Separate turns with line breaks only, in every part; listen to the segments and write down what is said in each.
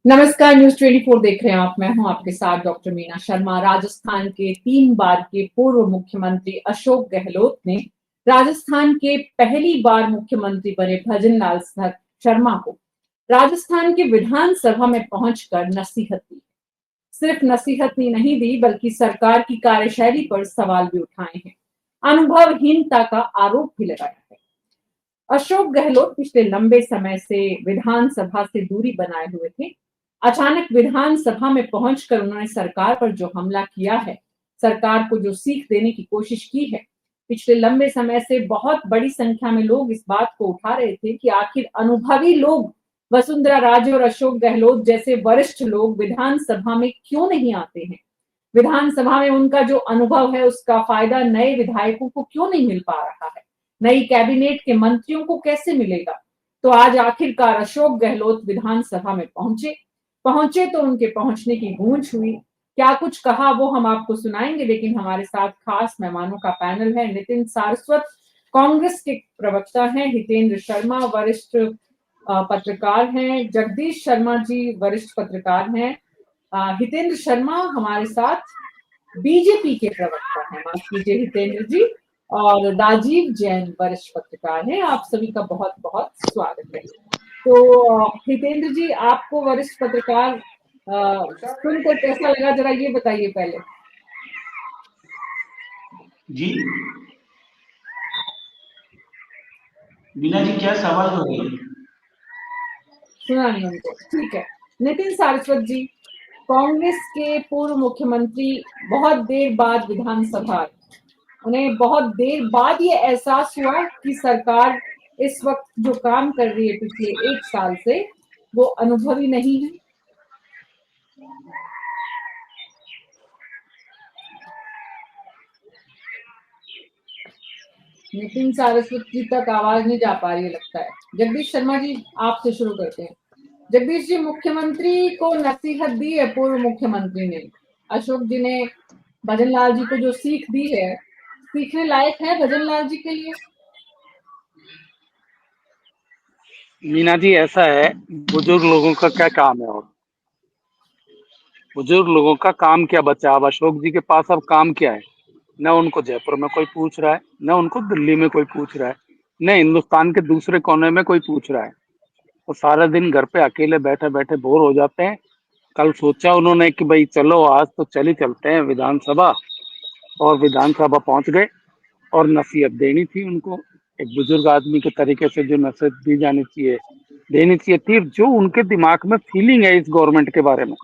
नमस्कार, न्यूज़ 24 देख रहे हैं आप। मैं हूं आपके साथ डॉक्टर मीना शर्मा। राजस्थान के 3 बार के पूर्व मुख्यमंत्री अशोक गहलोत ने राजस्थान के पहली बार मुख्यमंत्री बने भजनलाल शर्मा को राजस्थान की विधानसभा में पहुंचकर नसीहत दी। सिर्फ नसीहत ही नहीं दी बल्कि सरकार की कार्यशैली पर सवाल भी उठाए हैं। अनुभवहीनता का आरोप भी लगाया है। अशोक गहलोत पिछले लंबे समय से विधानसभा से दूरी बनाए हुए थे। अचानक विधानसभा में पहुंचकर उन्होंने सरकार पर जो हमला किया है, सरकार को जो सीख देने की कोशिश की है, पिछले लंबे समय से बहुत बड़ी संख्या में लोग इस बात को उठा रहे थे कि आखिर अनुभवी लोग वसुंधरा राजे और अशोक गहलोत जैसे वरिष्ठ लोग विधानसभा में क्यों नहीं आते हैं। विधानसभा में उनका जो अनुभव है उसका फायदा नए विधायकों को क्यों नहीं मिल पा रहा है, नई कैबिनेट के मंत्रियों को कैसे मिलेगा। तो आज आखिरकार अशोक गहलोत विधानसभा में पहुंचे तो उनके पहुंचने की गूंज हुई। क्या कुछ कहा वो हम आपको सुनाएंगे, लेकिन हमारे साथ खास मेहमानों का पैनल है। नितिन सारस्वत कांग्रेस के प्रवक्ता हैं, हितेंद्र शर्मा वरिष्ठ पत्रकार हैं, जगदीश शर्मा जी वरिष्ठ पत्रकार हैं। हितेंद्र शर्मा हमारे साथ बीजेपी के प्रवक्ता हैं, माफ कीजिए हितेंद्र जी। और राजीव जैन वरिष्ठ पत्रकार हैं। आप सभी का बहुत बहुत स्वागत है। तो हितेंद्र जी, आपको वरिष्ठ पत्रकार सुनकर कैसा लगा, जरा ये बताइए पहले।
जी बीना जी, क्या सवाल हो गई?
सुना नहीं उनको, ठीक है। नितिन सारस्वत जी, कांग्रेस के पूर्व मुख्यमंत्री बहुत देर बाद विधानसभा आए। उन्हें बहुत देर बाद ये एहसास हुआ कि सरकार इस वक्त जो काम कर रही है पिछले 1 साल से, वो अनुभवी नहीं है। नितिन सारस्वत जी तक आवाज नहीं जा पा रही है लगता है। जगदीश शर्मा जी, आपसे शुरू करते हैं। जगदीश जी, मुख्यमंत्री को नसीहत दी है पूर्व मुख्यमंत्री ने, अशोक जी ने भजनलाल जी को जो सीख दी है, सीखने लायक है भजनलाल जी के लिए?
मीना जी, ऐसा है, बुजुर्ग लोगों का क्या काम है? और बुजुर्ग लोगों का काम क्या बचा? अब अशोक जी के पास अब काम क्या है? न उनको जयपुर में कोई पूछ रहा है, न उनको दिल्ली में कोई पूछ रहा है, न हिंदुस्तान के दूसरे कोने में कोई पूछ रहा है। वो सारा दिन घर पे अकेले बैठे बैठे बोर हो जाते हैं। कल सोचा उन्होंने कि भाई चलो आज तो चली चलते हैं विधानसभा, और विधानसभा पहुंच गए। और नसीहत देनी थी उनको, एक बुजुर्ग आदमी के तरीके से जो नसीहत दी जानी चाहिए देनी चाहिए थी। जो उनके दिमाग में फीलिंग है इस गवर्नमेंट के बारे में,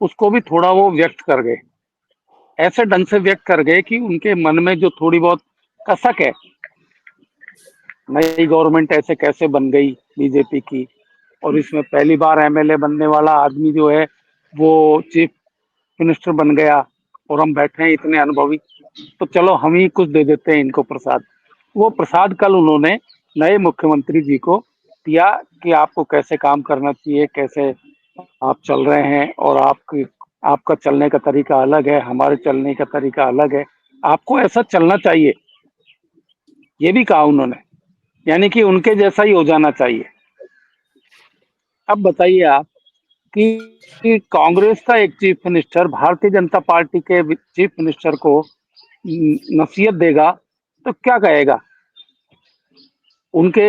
उसको भी थोड़ा वो व्यक्त कर गए। ऐसे ढंग से व्यक्त कर गए कि उनके मन में जो थोड़ी बहुत कसक है, नई गवर्नमेंट ऐसे कैसे बन गई बीजेपी की, और इसमें पहली बार एमएलए बनने वाला आदमी जो है वो चीफ मिनिस्टर बन गया, और हम बैठे हैं इतने अनुभवी, तो चलो हम ही कुछ दे देते हैं इनको प्रसाद। वो प्रसाद कल उन्होंने नए मुख्यमंत्री जी को दिया कि आपको कैसे काम करना चाहिए, कैसे आप चल रहे हैं, और आपका चलने का तरीका अलग है, हमारे चलने का तरीका अलग है, आपको ऐसा चलना चाहिए, ये भी कहा उन्होंने। यानी कि उनके जैसा ही हो जाना चाहिए। अब बताइए आप कि कांग्रेस का एक chief minister Bharatiya Janata party के चीफ मिनिस्टर को नसीहत देगा तो क्या कहेगा? उनके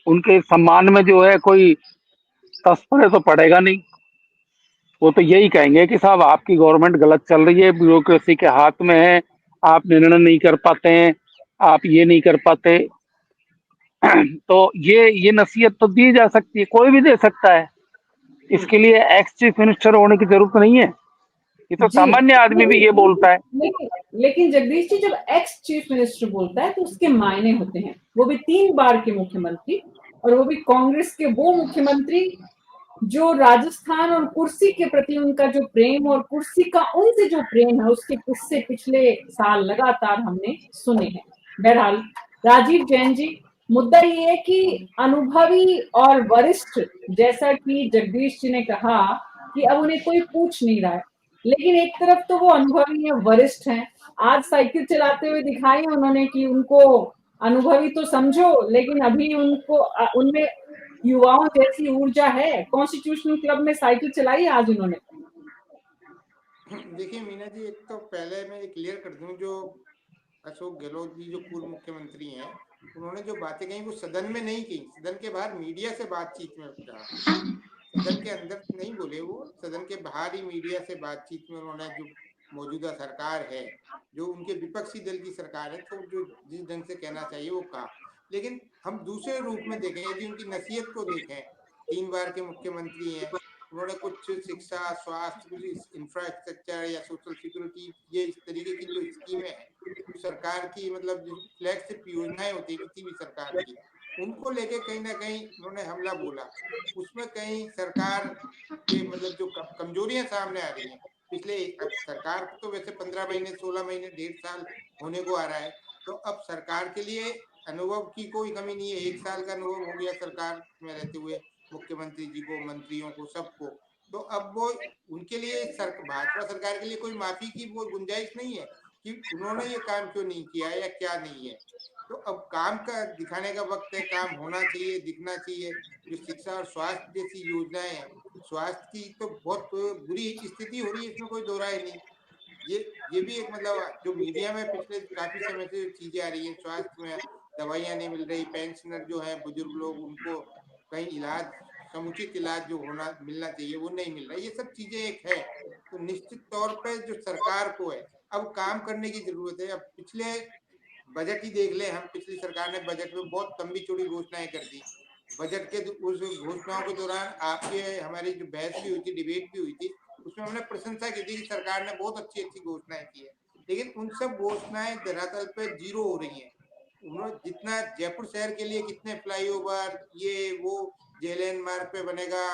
उनके सम्मान में जो है कोई तस्परे तो पड़ेगा नहीं। वो तो यही कहेंगे कि साहब आपकी गवर्नमेंट गलत चल रही है, ब्यूरोक्रेसी के हाथ में है, आप निर्णय नहीं कर पाते हैं, आप ये नहीं कर पाते। तो ये नसीहत तो दी जा सकती है, कोई भी दे सकता है। इसके लिए एक्स चीफ मिनिस्टर होने की जरूरत नहीं है। ये तो
जी,
सामान्य आदमी भी ये बोलता है।
लेकिन जगदीश जी, जब एक्स चीफ मिनिस्टर बोलता है तो उसके मायने होते हैं। वो भी 3 बार के मुख्यमंत्री, और वो भी कांग्रेस के वो मुख्यमंत्री जो राजस्थान और कुर्सी के प्रति उनका जो प्रेम और कुर्सी का उनसे जो प्रेम है, उसके किस्से पिछले साल लगातार हमने सुने हैं। बहरहाल राजीव जैन जी, मुद्दा ये है कि अनुभवी और वरिष्ठ, जैसा कि जगदीश जी ने कहा कि अब उन्हें कोई पूछ नहीं रहा है, लेकिन एक तरफ तो वो अनुभवी है, वरिष्ठ हैं। आज साइकिल चलाते हुए दिखाई उन्होंने कि उनको अनुभवी तो समझो, लेकिन अभी उनको उनमें युवाओं जैसी ऊर्जा है? कॉन्स्टिट्यूशनल क्लब में साइकिल चलाई आज उन्होंने।
देखिए मीना जी, एक तो पहले मैं क्लियर कर दूं, जो अशोक गहलोत जी जो पूर्व मुख्यमंत्री हैं, उन्होंने जो बातें कही वो सदन में नहीं की, सदन के बाहर मीडिया से बातचीत में कहा। सदन के अंदर नहीं बोले वो, सदन के बाहर ही मीडिया से बातचीत में उन्होंने जो मौजूदा सरकार है, जो उनके विपक्षी दल की सरकार है, तो जो जिस ढंग से कहना चाहिए वो कहा। लेकिन हम दूसरे रूप में देखें, यदि उनकी नसीहत को देखें, 3 बार के मुख्यमंत्री हैं, उन्होंने कुछ शिक्षा, स्वास्थ्य, कुछ इंफ्रास्ट्रक्चर या सोशल सिक्योरिटी, ये इस तरीके की जो स्कीमें हैं, जो सरकार की मतलब जो फ्लैगशिप योजनाएं होती है किसी भी सरकार की, उनको लेके कहीं ना कहीं उन्होंने हमला बोला। उसमें कहीं सरकार के मतलब जो कमजोरियां सामने आ रही हैं पिछले, अब सरकार को तो वैसे 15 महीने, 16 महीने, 1.5 साल होने को आ रहा है, तो अब सरकार के लिए अनुभव की कोई कमी नहीं है। 1 साल का अनुभव हो गया सरकार में रहते हुए मुख्यमंत्री जी को, मंत्रियों को, सबको। तो अब वो उनके लिए भाजपा सरकार के लिए कोई माफी की वो गुंजाइश नहीं है कि उन्होंने ये काम क्यों नहीं किया है या क्या नहीं है। तो अब काम का दिखाने का वक्त है, काम होना चाहिए, दिखना चाहिए। जो शिक्षा और स्वास्थ्य जैसी योजनाएं हैं, स्वास्थ्य की तो बहुत बुरी स्थिति हो रही है, इसमें कोई दो राय नहीं। ये भी एक मतलब जो मीडिया में पिछले काफी समय से चीजें आ रही है, स्वास्थ्य में दवाइयां नहीं मिल रही, पेंशनर जो है बुजुर्ग लोग, उनको कहीं इलाज, समुचित इलाज जो होना मिलना चाहिए वो नहीं मिल रहा, ये सब चीजें एक है। तो निश्चित तौर पे जो सरकार को है अब काम करने की जरूरत है। अब पिछले बजट ही देख ले हम, पिछली सरकार ने बजट में बहुत लंबी चौड़ी घोषणाएं कर दी। बजट के उस घोषणाओं के दौरान आपके हमारी जो बहस भी हुई थी, डिबेट भी हुई थी, उसमें हमने प्रशंसा की थी कि सरकार ने बहुत अच्छी अच्छी घोषणाएं की है। लेकिन उन सब घोषणाएं धरातल पे जीरो हो रही हैं। उन्होंने जितना जयपुर शहर के लिए कितने फ्लाईओवर, ये वो, जेएलएन मार्ग पे बनेगा,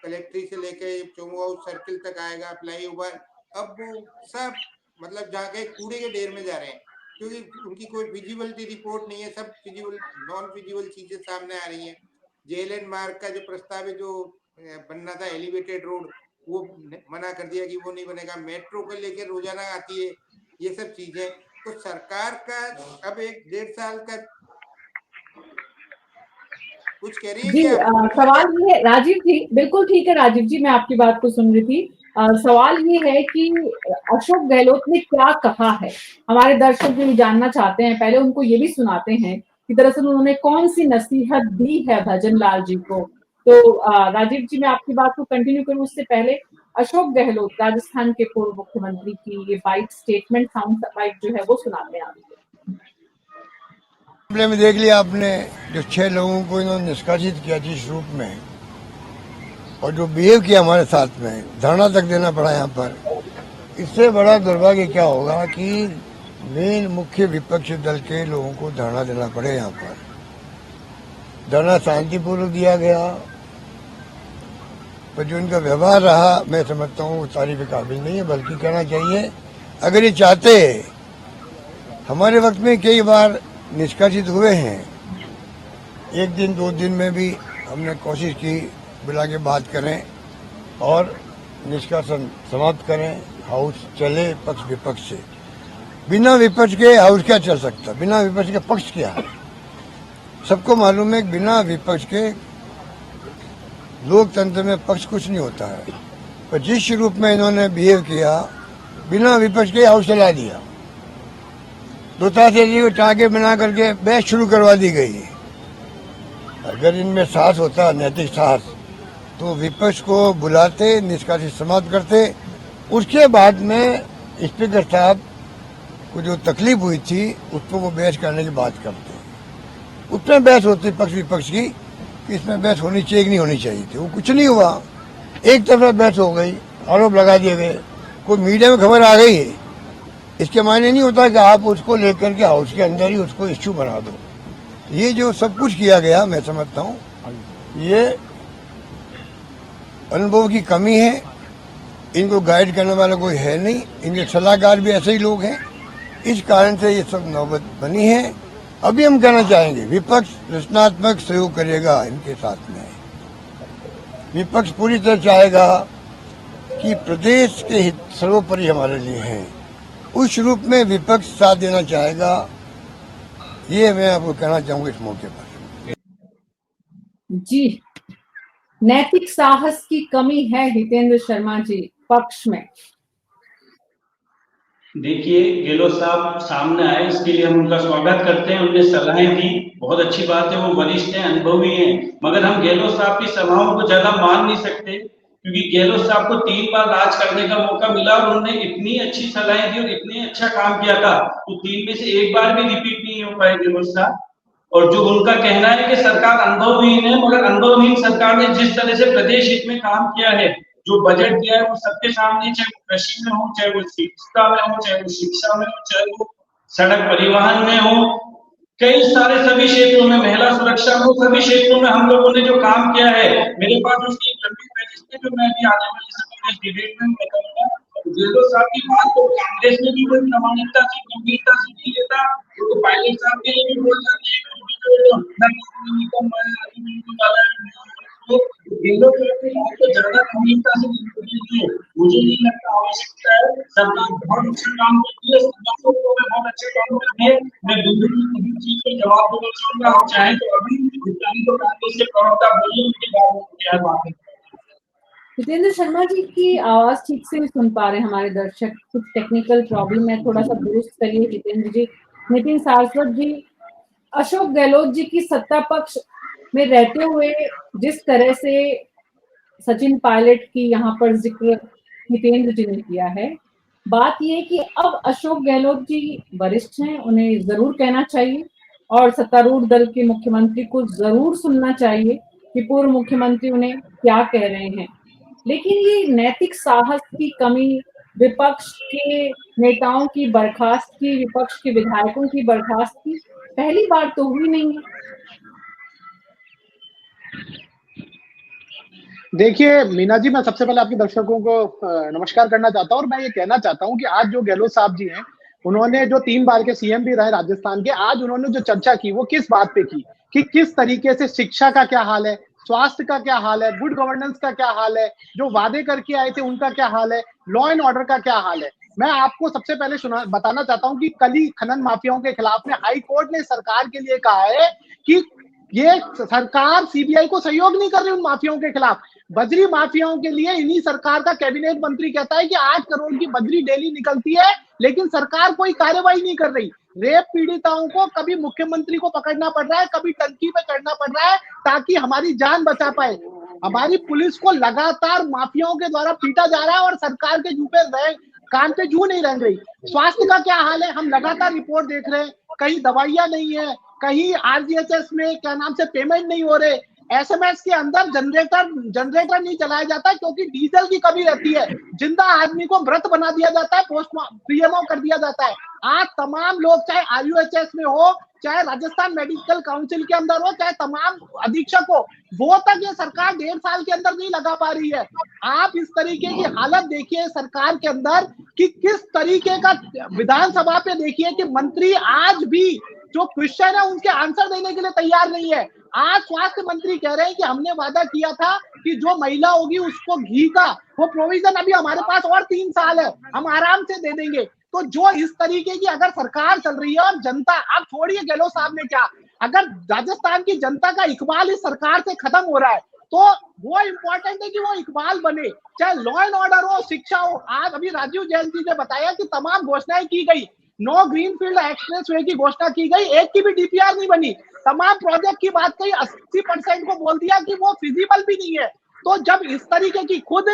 कलेक्ट्री से लेके चौमुआ सर्किल तक आएगा फ्लाईओवर, अब वो सब मतलब जहाँ के कूड़े के ढेर में जा रहे हैं, क्योंकि उनकी कोई फिजिबिलिटी रिपोर्ट नहीं है, सब फिजिबल नॉन फिजिबल चीजें सामने आ रही हैं। जेएलएन मार्ग का जो प्रस्ताव है, जो बनना था एलिवेटेड रोड, वो मना कर दिया कि वो नहीं बनेगा। मेट्रो को लेकर रोजाना आती है ये सब चीजें। तो सरकार का अब 1.5 साल का कुछ कह रही है
जी,
क्या आप?
सवाल ये है राजीव जी, बिल्कुल ठीक है राजीव जी, मैं आपकी बात को सुन रही थी। सवाल ये है कि अशोक गहलोत ने क्या कहा है, हमारे दर्शक भी जानना चाहते हैं। पहले उनको ये भी सुनाते हैं कि दरअसल उन्होंने कौन सी नसीहत दी है भजन लाल जी को। तो राजीव जी, मैं आपकी बात को कंटिन्यू करूं उससे पहले अशोक गहलोत, राजस्थान के पूर्व मुख्यमंत्री की ये बाइट स्टेटमेंट, साउंड बाइट जो है वो सुनाते हैं आपको।
मामले में देख लिया आपने, जो 6 लोगों को इन्होंने निष्कासित किया जिस रूप में, और जो बिहेव किया हमारे साथ में, धरना तक देना पड़ा यहाँ पर। इससे बड़ा दुर्भाग्य क्या होगा कि मेन मुख्य विपक्षी दल के लोगों को धरना देना पड़े यहाँ पर। धरना शांतिपूर्वक दिया गया, पर जो इनका व्यवहार रहा, मैं समझता हूँ वो तारीफ के काबिल नहीं है, बल्कि कहना चाहिए अगर ये चाहते, हमारे वक्त में कई बार निष्कासित हुए हैं, 1 दिन 2 दिन में भी हमने कोशिश की बुला के बात करें और निष्कासन समाप्त करें, हाउस चले पक्ष विपक्ष से। बिना विपक्ष के हाउस क्या चल सकता, बिना विपक्ष के पक्ष क्या है? सबको मालूम है कि बिना विपक्ष के लोकतंत्र में पक्ष कुछ नहीं होता है। पर जिस रूप में इन्होंने बिहेव किया, बिना विपक्ष के हाउस चला दिया, दुतासे जी को टाँगे बना करके बहस शुरू करवा दी गई। अगर इनमें साहस होता, नैतिक साहस, तो विपक्ष को बुलाते, निष्कासित समाप्त करते, उसके बाद में स्पीकर साहब को जो तकलीफ हुई थी उसको वो बहस करने की बात करते। उसमें बहस होती पक्ष विपक्ष की कि इसमें बहस होनी चाहिए कि नहीं होनी चाहिए थी। वो कुछ नहीं हुआ, एक तरफा बहस हो गई, आरोप लगा दिए गए, कोई मीडिया में खबर आ गई, इसके मायने नहीं होता कि आप उसको लेकर के हाउस के अंदर ही उसको इश्यू बना दो। ये जो सब कुछ किया गया, मैं समझता हूँ ये अनुभव की कमी है। इनको गाइड करने वाला कोई है नहीं, इनके सलाहकार भी ऐसे ही लोग हैं, इस कारण से ये सब नौबत बनी है। अभी हम कहना चाहेंगे विपक्ष रचनात्मक सहयोग करेगा इनके साथ में। विपक्ष पूरी तरह चाहेगा कि प्रदेश के हित सर्वोपरि हमारे लिए हैं, उस रूप में विपक्ष साथ देना चाहेगा। ये मैं आपको कहना चाहूंगा इस मौके पर।
जी, नैतिक साहस की कमी है हितेंद्र शर्मा जी पक्ष में?
देखिए, गहलोत साहब सामने आए, इसके लिए हम उनका स्वागत करते हैं। उनने सलाहें दी, बहुत अच्छी बात है, वो वरिष्ठ हैं, अनुभवी हैं। मगर हम गहलोत साहब की सलाहों को ज्यादा मान नहीं सकते, क्योंकि गहलोत साहब को 3 बार राज करने का मौका मिला और उन्होंने इतनी अच्छी सलाहें दी और इतने अच्छा काम किया था, तो 3 में से एक बार भी रिपीट नहीं हो पाए गहलोत साहब। और जो उनका कहना है कि सरकार अनुभवहीन है, मगर अनुभवहीन सरकार ने जिस तरह से प्रदेश हित में काम किया है, जो बजट दिया है वो सबके सामने, चाहे वो कृषि में हो, चाहे वो चिकित्सा में हो, चाहे वो शिक्षा में हो, चाहे वो सड़क परिवहन में हो, कई सारे सभी क्षेत्रों में, महिला सुरक्षा में, सभी क्षेत्रों में हम लोगों ने जो काम किया है, मेरे पास उसकी एक लंबी फहरिस्त है, जो मैं भी आने वाले समय में डिबेट में बताऊंगा। गहलोत साहब की बात को कांग्रेस में भी कोई प्रामाणिकता से, गंभीरता से नहीं लेता, तो पायलट साहब के लिए भी बोल जाते हैं तो गहलोत साहब की बात को ज्यादा गंभीरता से लीजिए। मुझे नहीं लगता आवश्यकता है। सरकार बहुत अच्छा काम करती है, समस्याओं को बहुत अच्छे काम करती है। मैं बिल्कुल किसी चीज का जवाब देना चाहूंगा, आप चाहें तो अभी तो कांग्रेस के प्रवक्ता बोलिए, उनकी क्या बात है।
हितेंद्र शर्मा जी की आवाज ठीक से नहीं सुन पा रहे हमारे दर्शक, कुछ टेक्निकल प्रॉब्लम है, थोड़ा सा दुरुस्त करिए हितेंद्र जी। नितिन सारस्वत जी, अशोक गहलोत जी की सत्ता पक्ष में रहते हुए जिस तरह से सचिन पायलट की यहाँ पर जिक्र हितेंद्र जी ने किया है, बात यह कि अब अशोक गहलोत जी वरिष्ठ हैं, उन्हें जरूर कहना चाहिए और सत्तारूढ़ दल के मुख्यमंत्री को जरूर सुनना चाहिए कि पूर्व मुख्यमंत्री उन्हें क्या कह रहे हैं। लेकिन ये नैतिक साहस की कमी, विपक्ष के नेताओं की बर्खास्तगी, विपक्ष के विधायकों की बर्खास्तगी पहली बार तो हुई नहीं है।
देखिए मीना जी, मैं सबसे पहले आपके दर्शकों को नमस्कार करना चाहता हूं और मैं ये कहना चाहता हूं कि आज जो गहलोत साहब जी हैं, उन्होंने जो 3 बार के सीएम भी रहे राजस्थान के, आज उन्होंने जो चर्चा की वो किस बात पे की कि किस तरीके से शिक्षा का क्या हाल है, स्वास्थ्य का क्या हाल है, गुड गवर्नेंस का क्या हाल है, जो वादे करके आए थे उनका क्या हाल है, लॉ एंड ऑर्डर का क्या हाल है। मैं आपको सबसे पहले बताना चाहता हूं कि कल ही खनन माफियाओं के खिलाफ में हाई कोर्ट ने सरकार के लिए कहा है कि ये सरकार सीबीआई को सहयोग नहीं कर रही उन माफियाओं के खिलाफ। बजरी माफियाओं के लिए इन्हीं सरकार का कैबिनेट मंत्री कहता है कि 8 करोड़ की बजरी डेली निकलती है, लेकिन सरकार कोई कार्रवाई नहीं कर रही। रेप पीड़िताओं को कभी मुख्यमंत्री को पकड़ना पड़ रहा है, कभी टंकी पे चढ़ना पड़ रहा है ताकि हमारी जान बचा पाए। हमारी पुलिस को लगातार माफियाओं के द्वारा पीटा जा रहा है और सरकार के जू पे कान पे जू नहीं रह रही। स्वास्थ्य का क्या हाल है, हम लगातार रिपोर्ट देख रहे हैं, कहीं दवाइयां नहीं है, कहीं आरजीएचएस में क्या नाम से पेमेंट नहीं हो रहे, एसएमएस के अंदर जनरेटर नहीं चलाया जाता क्योंकि डीजल की कमी रहती है, जिंदा आदमी को मृत बना दिया जाता है, पीएमओ कर दिया जाता है। आज तमाम लोग, चाहे आरयूएचएस में हो, चाहे राजस्थान मेडिकल काउंसिल के अंदर हो, चाहे तमाम अधीक्षक हो, वो तक ये सरकार 1.5 साल के अंदर नहीं लगा पा रही है। आप इस तरीके की हालत देखिए सरकार के अंदर कि किस तरीके का, विधानसभा पे देखिए कि मंत्री आज भी जो क्वेश्चन है उनके आंसर देने के लिए तैयार नहीं है। आज स्वास्थ्य मंत्री कह रहे हैं कि हमने वादा किया था कि जो महिला होगी उसको घी का वो प्रोविजन अभी हमारे पास और 3 साल है, हम आराम से दे देंगे। तो जो इस तरीके की अगर सरकार चल रही है और जनता, आप छोड़िए गहलोत साहब ने क्या, अगर राजस्थान की जनता का इकबाल इस सरकार से खत्म हो रहा है तो वो इम्पोर्टेंट है कि वो इकबाल बने, चाहे लॉ एंड ऑर्डर हो, शिक्षा हो। आज अभी राजीव जैन जी ने बताया कि तमाम घोषणाएं की गई, नो ग्रीनफील्ड एक्सप्रेसवे की घोषणा की गई, एक की भी डीपीआर नहीं बनी, तमाम प्रोजेक्ट की बात कही, 80% को बोल दिया कि वो फिजिबल भी नहीं है। तो जब इस तरीके की खुद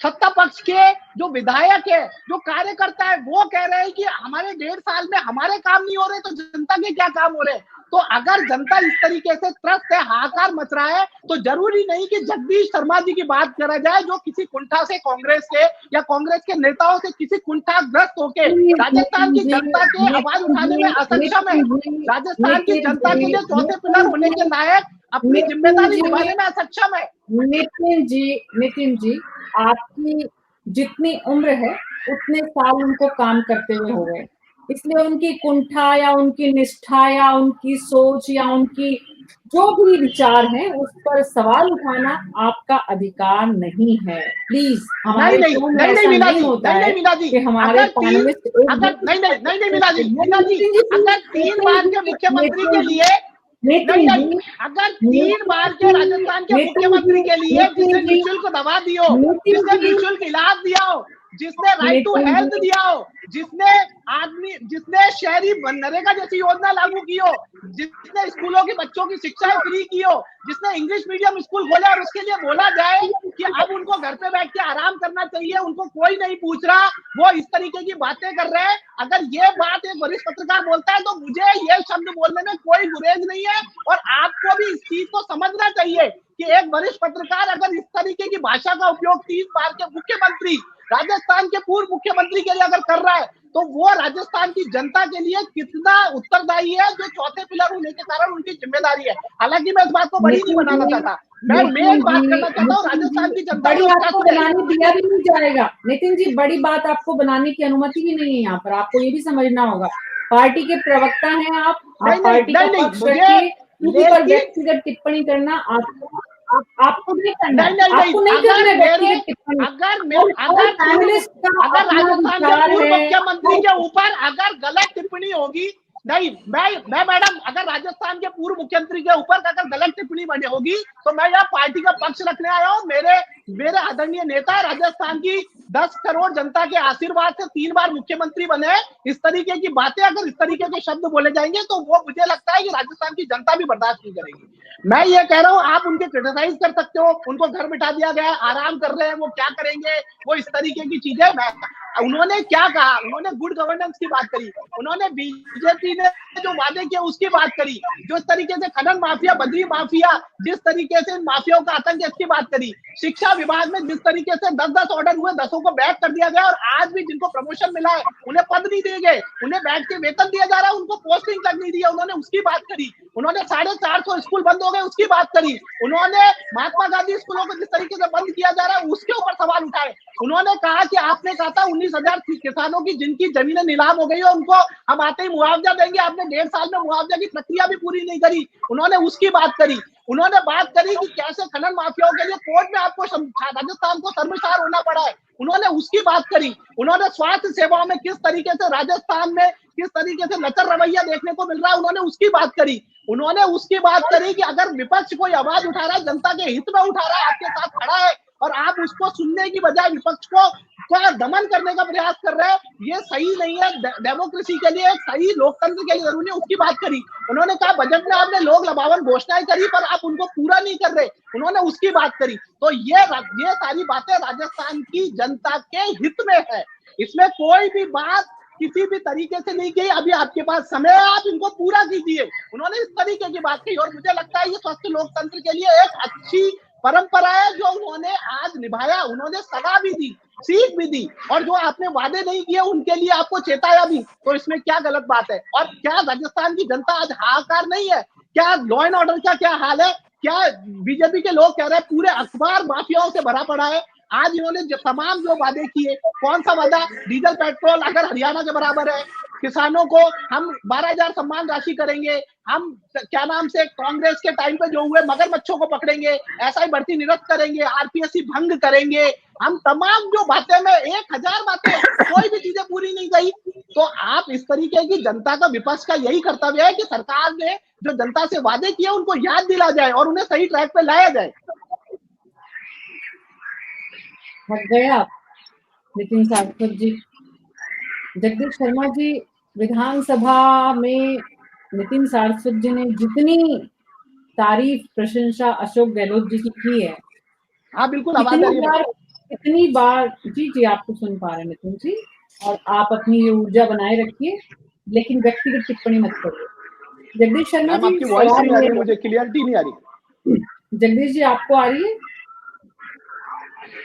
सत्ता पक्ष के जो विधायक है, जो कार्यकर्ता है, वो कह रहे हैं कि हमारे 1.5 साल में हमारे काम नहीं हो रहे तो जनता के क्या काम हो रहे। तो अगर जनता इस तरीके से त्रस्त है, हाहाकार मच रहा है, तो जरूरी नहीं कि जगदीश शर्मा जी की बात करा जाए जो किसी कुंठा से कांग्रेस के या कांग्रेस के नेताओं से किसी कुंठाग्रस्त होके राजस्थान की जनता के आवाज उठाने में असक्षम है, राजस्थान की जनता के लिए चौथे पिलर होने के लायक अपनी जिम्मेदारी निभाने में असक्षम है।
नितिन जी, आपकी जितनी उम्र है उतने साल उनको काम करते हुए हो गए, इसलिए उनकी कुंठा या उनकी निष्ठा या उनकी सोच या उनकी जो भी विचार है उस पर सवाल उठाना आपका अधिकार नहीं है। प्लीज, हमारे
नहीं मीना जी,
कि हमारे
नहीं मीना जी, अगर 3 बार के मुख्यमंत्री के लिए नहीं नहीं, अगर 3 बार के राजस्थान के मुख्यमंत्री के लिए जिसने निःशुल्क दवा दी हो, जिसने निःशुल्क इलाज दिया हो, जिसने राइट टू हेल्थ दिया हो, जिसने शहरी नरेगा जैसी योजना लागू की हो, जिसने स्कूलों के बच्चों की शिक्षाएं फ्री की हो, जिसने इंग्लिश मीडियम स्कूल खोला और उसके लिए बोला जाए कि अब उनको घर पे बैठ के आराम करना चाहिए, उनको कोई नहीं पूछ रहा, वो इस तरीके की बातें कर रहे हैं। अगर ये बात एक वरिष्ठ पत्रकार बोलता है तो मुझे ये शब्द बोलने में कोई गुरेज नहीं है, और आपको भी इस चीज को समझना चाहिए कि एक वरिष्ठ पत्रकार अगर इस तरीके की भाषा का उपयोग 3 बार के मुख्यमंत्री, राजस्थान के पूर्व मुख्यमंत्री के लिए अगर कर रहा है, तो वो राजस्थान की जनता के लिए कितना उत्तरदायी है, जो चौथे पिलर होने के कारण उनकी जिम्मेदारी है। हालांकि मैं इस बात को बड़ी नहीं बनाना चाहता, मैं मेन बात करना चाहता हूँ राजस्थान की जनता
बड़ी बात को बनाने दिया भी नहीं जाएगा नितिन जी, बड़ी बात आपको बनाने की अनुमति ही नहीं है यहाँ पर, आपको ये भी समझना होगा। पार्टी के प्रवक्ता हैं आप पार्टी का पक्ष रखिए, किसी पर व्यक्तिगत टिप्पणी करना आपको नहीं करना, आपको नहीं करना व्यक्तिगत टिप्पणी।
अगर राजस्थान के पूर्व मुख्यमंत्री के ऊपर अगर गलत टिप्पणी होगी, नहीं मैं मैडम, अगर राजस्थान के पूर्व मुख्यमंत्री के ऊपर अगर गलत टिप्पणी बनी होगी तो मैं यहाँ पार्टी का पक्ष रखने आया हूँ। मेरे आदरणीय नेता राजस्थान की 10 करोड़ जनता के आशीर्वाद से 3 बार मुख्यमंत्री बने, इस तरीके की बातें अगर इस तरीके के शब्द बोले जाएंगे तो वो मुझे लगता है कि राजस्थान की जनता भी बर्दाश्त नहीं करेगी। मैं ये कह रहा हूँ, आप उनके क्रिटिसाइज कर सकते हो, उनको घर बिठा दिया गया, आराम कर रहे हैं, वो क्या करेंगे, वो इस तरीके की चीजें। उन्होंने क्या कहा, उन्होंने गुड गवर्नेंस की बात करी, उन्होंने बीजेपी ने जो वादे किए उसकी बात करी, जो इस तरीके से खनन माफिया, बद्री माफिया, जिस तरीके से माफियाओं का आतंक है इसकी बात करी, शिक्षा विभाग में जिस तरीके से 10-10 ऑर्डर हुए, 10 को बैक कर दिया गया, और आज भी जिनको प्रमोशन मिला है उन्हें पद नहीं दिए गए, उन्हें बैठ के वेतन दिया जा रहा है, उनको पोस्टिंग तक नहीं दिया, उन्होंने उसकी बात करी। उन्होंने 450 स्कूल बंद हो गए उसकी बात करी। उन्होंने महात्मा गांधी स्कूलों को जिस तरीके से बंद किया जा रहा है उसके ऊपर सवाल उठाए। उन्होंने कहा कि आपने कहा था 19,000 किसानों की जिनकी जमीनें नीलाम हो गई है उनको हम आते ही मुआवजा देंगे, आपने 1.5 साल में मुआवजा की प्रक्रिया भी पूरी नहीं करी, उन्होंने उसकी बात करी। उन्होंने बात करी कि कैसे खनन माफियाओं के लिए कोर्ट में आपको राजस्थान को शर्मसार होना पड़ा है, उन्होंने उसकी बात करी। उन्होंने स्वास्थ्य सेवाओं में किस तरीके से राजस्थान में किस तरीके से लचर रवैया देखने को मिल रहा है, उन्होंने उसकी बात करी। उन्होंने उसकी बात करी कि अगर विपक्ष कोई आवाज उठा रहा है, जनता के हित में उठा रहा है, आपके साथ खड़ा है, और आप उसको सुनने की बजाय विपक्ष को दमन करने का प्रयास कर रहे हैं, ये सही नहीं है। डेमोक्रेसी के लिए, सही लोकतंत्र के लिए जरूरी है, उसकी बात करी। उन्होंने कहा बजट में आपने लोक लबावन घोषणाएं करी पर आप उनको पूरा नहीं कर रहे, उन्होंने उसकी बात करी। तो ये सारी बातें राजस्थान की जनता के हित में है, इसमें कोई भी बात किसी भी तरीके से नहीं की। अभी आपके पास समय है, आप इनको पूरा कीजिए। उन्होंने इस तरीके की बात कही, और मुझे लगता है ये स्वस्थ लोकतंत्र के लिए एक अच्छी परंपरा है जो उन्होंने आज निभाया। उन्होंने सलाह भी दी, सीख भी दी, और जो आपने वादे नहीं किए उनके लिए आपको चेताया भी, तो इसमें क्या गलत बात है। और क्या राजस्थान की जनता आज हाहाकार नहीं है? क्या लॉ एंड ऑर्डर का क्या हाल है? क्या बीजेपी के लोग कह रहे हैं पूरे अखबार माफियाओं से भरा पड़ा है? आज इन्होंने तमाम जो वादे किए, कौन सा वादा, डीजल पेट्रोल अगर हरियाणा के बराबर है, किसानों को हम 12,000 सम्मान राशि करेंगे, हम क्या नाम से कांग्रेस के टाइम पे जो हुए मगरमच्छों को पकड़ेंगे, ऐसा ही भर्ती निरस्त करेंगे, आरपीएससी भंग करेंगे, हम तमाम जो बातें में 1000 बातें, कोई भी चीजें पूरी नहीं गई। तो आप इस तरीके की जनता का, विपक्ष का यही कर्तव्य है कि सरकार ने जो जनता से वादे किए उनको याद दिला जाए और उन्हें सही ट्रैक पे लाया जाए।
थक गए आप नितिन सारस्वत जी। जगदीश शर्मा जी, विधानसभा में नितिन सारस्वत जी ने जितनी तारीफ, प्रशंसा अशोक गहलोत जी की है,
हाँ बिल्कुल, आवाज आ रही है,
कितनी बार जी आपको सुन पा रहे हैं नितिन जी, और आप अपनी ये ऊर्जा बनाए रखिए, लेकिन व्यक्तिगत टिप्पणी मत करिए। जगदीश शर्मा जी,
आपकी वॉइस नहीं आ रही, मुझे क्लियरिटी नहीं आ रही।
जगदीश जी, आपको आ रही है?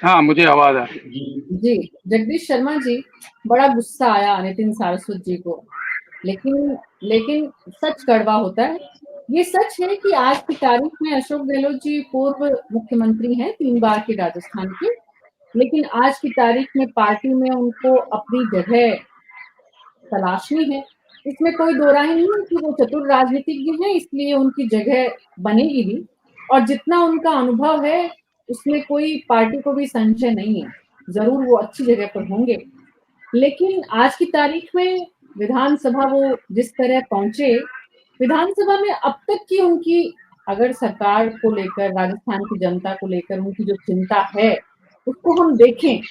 हाँ, मुझे आवाज आ रही
है जी। जगदीश शर्मा जी, बड़ा गुस्सा आया नितिन सारस्वत जी को, लेकिन सच कड़वा होता है। ये सच है कि आज की तारीख में अशोक गहलोत जी पूर्व मुख्यमंत्री हैं, 3 बार के राजस्थान के, लेकिन आज की तारीख में पार्टी में उनको अपनी जगह तलाशनी है। इसमें कोई दो राय नहीं है कि वो चतुर राजनीतिज्ञ हैं, इसलिए उनकी जगह बनेगी भी, और जितना उनका अनुभव है उसमें कोई पार्टी को भी संशय नहीं है, जरूर वो अच्छी जगह पर होंगे। लेकिन आज की तारीख में विधानसभा वो जिस तरह पहुंचे, विधानसभा में अब तक की उनकी, अगर सरकार को लेकर, राजस्थान की जनता को लेकर उनकी जो चिंता है, उसको हम देखें,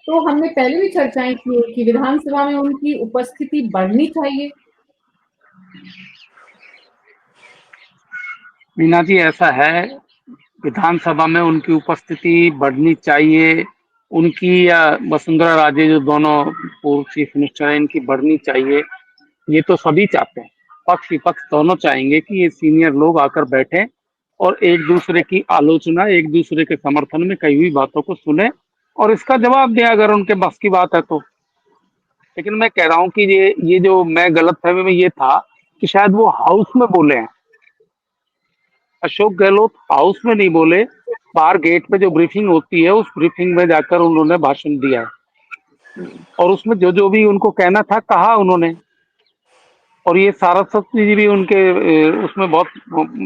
तो हमने पहले भी चर्चाएं की है कि विधानसभा में उनकी उपस्थिति बढ़नी चाहिए।
मीना जी, ऐसा है, विधानसभा में उनकी उपस्थिति बढ़नी चाहिए, उनकी या वसुंधरा राजे जो दोनों पूर्व चीफ मिनिस्टर हैं इनकी बढ़नी चाहिए, ये तो सभी चाहते हैं। पक्ष विपक्ष दोनों चाहेंगे कि ये सीनियर लोग आकर बैठें और एक दूसरे की आलोचना, एक दूसरे के समर्थन में कही हुई बातों को सुने और इसका जवाब दें अगर उनके बस की बात है तो। लेकिन मैं कह रहा हूं कि ये जो मैं गलतफहमी में ये था कि शायद वो हाउस में बोले हैं। अशोक गहलोत हाउस में नहीं बोले, बाहर गेट पे जो ब्रीफिंग होती है उस ब्रीफिंग में जाकर उन्होंने भाषण दिया है और उसमें जो जो भी उनको कहना था कहा उन्होंने। और ये सारस्वत जी भी उनके उसमें बहुत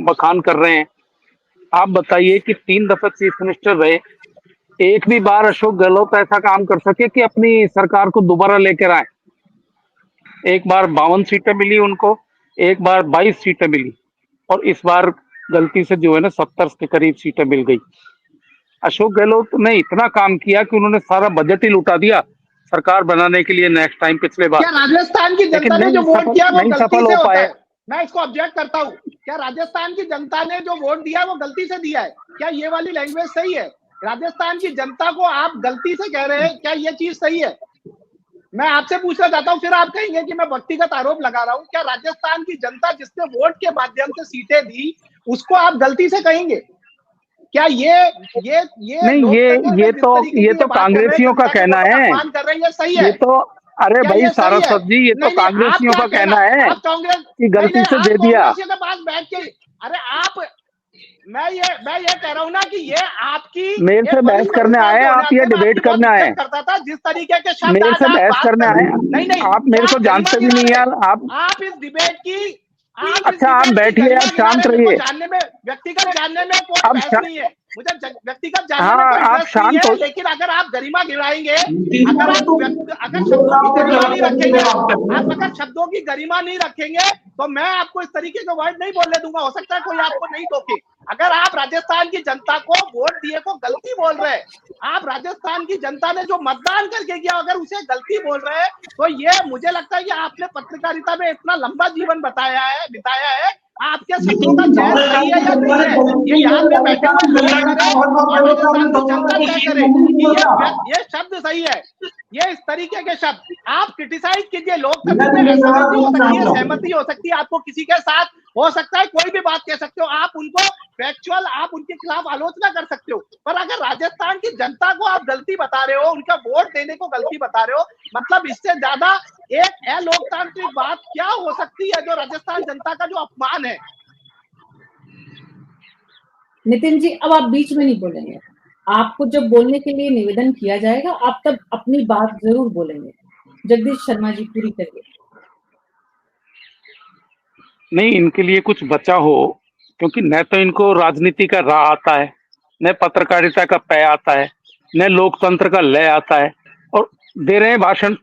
बखान कर रहे हैं। आप बताइए कि 3 दफे चीफ मिनिस्टर रहे, एक भी बार अशोक गहलोत ऐसा काम कर सके कि अपनी सरकार को दोबारा लेकर आए। एक बार 52 सीटें मिली उनको, एक बार 22 सीटें मिली और इस बार गलती से जो है ना 70 के करीब सीटें मिल गई। अशोक गहलोत ने इतना काम किया कि उन्होंने सारा बजट ही लुटा दिया सरकार बनाने के लिए नेक्स्ट टाइम पिछले बार,
क्या राजस्थान की
लेकिन
जनता ने जो वोट किया वो
नहीं
गलती
सफल
से
हो
होता
पाए।
है? मैं इसको ऑब्जेक्ट करता हूँ। क्या राजस्थान की जनता ने जो वोट दिया है वो गलती से दिया है? क्या ये वाली लैंग्वेज सही है? राजस्थान की जनता को आप गलती से कह रहे हैं, क्या ये चीज सही है? मैं आपसे पूछना चाहता हूं, फिर आप कहेंगे कि मैं व्यक्तिगत आरोप लगा रहा हूं। क्या राजस्थान की जनता जिसने वोट के माध्यम से सीटें दी उसको आप गलती से कहेंगे? क्या ये
नहीं,
लोकतंत्र में जिस तरीके
ये
की
तो
ये बात कर रहे हैं,
कांग्रेसियों का
जनता के
कहना
वोटों का
है।
अपमान कर रहे हैं, ये सही
ये
है?
तो, अरे
क्या
भाई
ये सही है?
सारस्वत जी, ये तो
नहीं नहीं, आप
कांग्रेसियों
क्या
का
कहना,
कहना है
आप कांग्रेस,
कि
नहीं
गलती
नहीं,
से
आप
दे दिया।
कांग्रेसियों के पास बैठ के, अरे आप, मैं ये कह रहा हूं ना कि ये आपकी
मेरे से
एक
बहस
वरिष्ठ
करने
अधिकारी
आए,
होने
आप
नाते
ये
मैं
डिबेट
आपकी बहुत
करने आए,
इज्जत करता था। जिस तरीके के शब्द
मेरे
आज
से
आप
बहस
बात
करने
कर,
आए।
नहीं नहीं,
आप
क्या
मेरे को
आप गरिमा
जानते भी
गिरा
नहीं
रहे हैं?
यार।
आप इस डिबेट की, आप इस
अच्छा, आप
डिबेट की
बैठिए,
गरिमा
आप
गिरा
शांत
रहे हैं। मेरे को
रहिए।
जानने में, व्यक्तिगत जानने में कोई
अब
बहस नहीं है, मुझे व्यक्तिगत जानने में
हाँ,
कोई
आप
इंटरेस्ट नहीं
शांत
है।
हो।
लेकिन अगर आप गरिमा गिराएंगे,
नीतीश
अगर
कुमार
आप
तो
अगर शब्दों की
आपको
गरिमा
जवाब
नहीं
करने
रखेंगे,
जवाब करना
आप अगर शब्दों की गरिमा नहीं रखेंगे, तो मैं आपको इस तरीके के वर्ड नहीं बोलने दूंगा। हो सकता है कोई आपको नहीं टोके। अगर आप राजस्थान की जनता को वोट दिए को गलती बोल रहे हैं, आप राजस्थान की जनता ने जो मतदान करके किया अगर उसे गलती बोल रहे हैं, तो ये मुझे लगता है कि आपने पत्रकारिता में इतना लंबा जीवन बिताया है, आपके शब्दों का चयन सही है या नहीं है, ये यहाँ पे बैठे हुए लोग करें और राजस्थान की जनता तय करे कि ये शब्द सही है। ये इस तरीके के शब्द आप क्रिटिसाइज कीजिए। लोकतंत्र में असहमति हो सकती है, सहमति हो सकती है, आपको किसी के साथ हो सकता है, कोई भी बात कह सकते हो, आप उनको फैक्चुअल, आप उनके खिलाफ आलोचना कर सकते हो। पर अगर राजस्थान की जनता को आप गलती बता रहे हो, उनका वोट देने को गलती बता रहे हो, मतलब इससे ज्यादा एक अलोकतांत्रिक बात क्या हो सकती है जो राजस्थान जनता का जो अपमान है।
नितिन जी, अब आप बीच में नहीं बोलेंगे। आपको जब बोलने के लिए निवेदन किया जाएगा, आप तब अपनी बात जरूर बोलेंगे। जगदीश शर्मा जी, पूरी करिए।
नहीं, इनके लिए कुछ बचा हो, क्योंकि न तो इनको राजनीति का राह आता है, न पत्रकारिता का पै आता है, न लोकतंत्र का लय आता है, और दे रहे हैं भाषण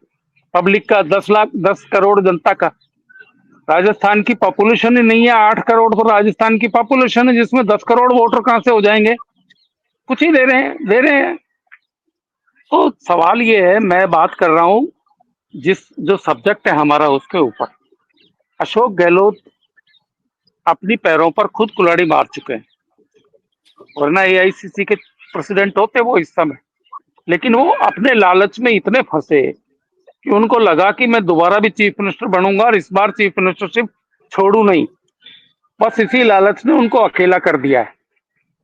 पब्लिक का, 10 करोड़ जनता का। राजस्थान की पॉपुलेशन ही नहीं है 8 करोड़, तो राजस्थान की पॉपुलेशन है जिसमें 10 करोड़ वोटर कहां से हो जाएंगे? कुछ ही दे रहे हैं। तो सवाल ये है, मैं बात कर रहा हूं जो सब्जेक्ट है हमारा उसके ऊपर। अशोक गहलोत अपनी पैरों पर खुद कुल्हाड़ी मार चुके हैं, वरना एआईसीसी के प्रेसिडेंट होते वो इस समय। लेकिन वो अपने लालच में इतने फंसे कि उनको लगा कि मैं दोबारा भी चीफ मिनिस्टर बनूंगा और इस बार चीफ मिनिस्टरशिप छोड़ू नहीं। बस इसी लालच ने उनको अकेला कर दिया है।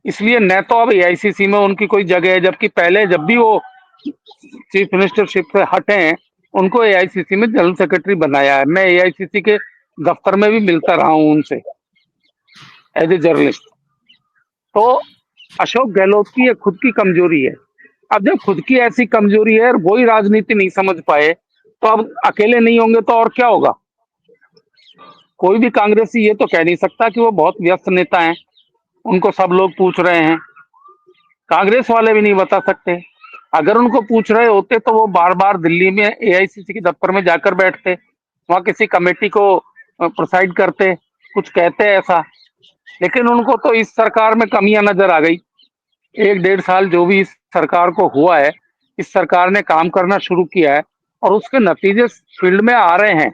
इसलिए न तो अब एआईसीसी में उनकी कोई जगह है, जबकि पहले जब भी वो चीफ मिनिस्टरशिप से हटे हैं उनको एआईसीसी में जनरल सेक्रेटरी बनाया है। मैं एआईसीसी के दफ्तर में भी मिलता रहा हूं उनसे एज ए जर्नलिस्ट। तो अशोक गहलोत की ये खुद की कमजोरी है। अब जब खुद की ऐसी कमजोरी है और वही राजनीति नहीं समझ पाए, तो अब अकेले नहीं होंगे तो और क्या होगा? कोई भी कांग्रेसी ये तो कह नहीं सकता कि वो बहुत व्यस्त नेता हैं, उनको सब लोग पूछ रहे हैं। कांग्रेस वाले भी नहीं बता सकते। अगर उनको पूछ रहे होते तो वो बार बार दिल्ली में एआईसीसी के दफ्तर में जाकर बैठते, वहां किसी कमेटी को प्रोसाइड करते कुछ कहते हैं ऐसा, लेकिन उनको तो इस सरकार में कमियां नजर आ गई। 1-1.5 साल जो भी इस सरकार को हुआ है, इस सरकार ने काम करना शुरू किया है और उसके नतीजे फील्ड में आ रहे हैं।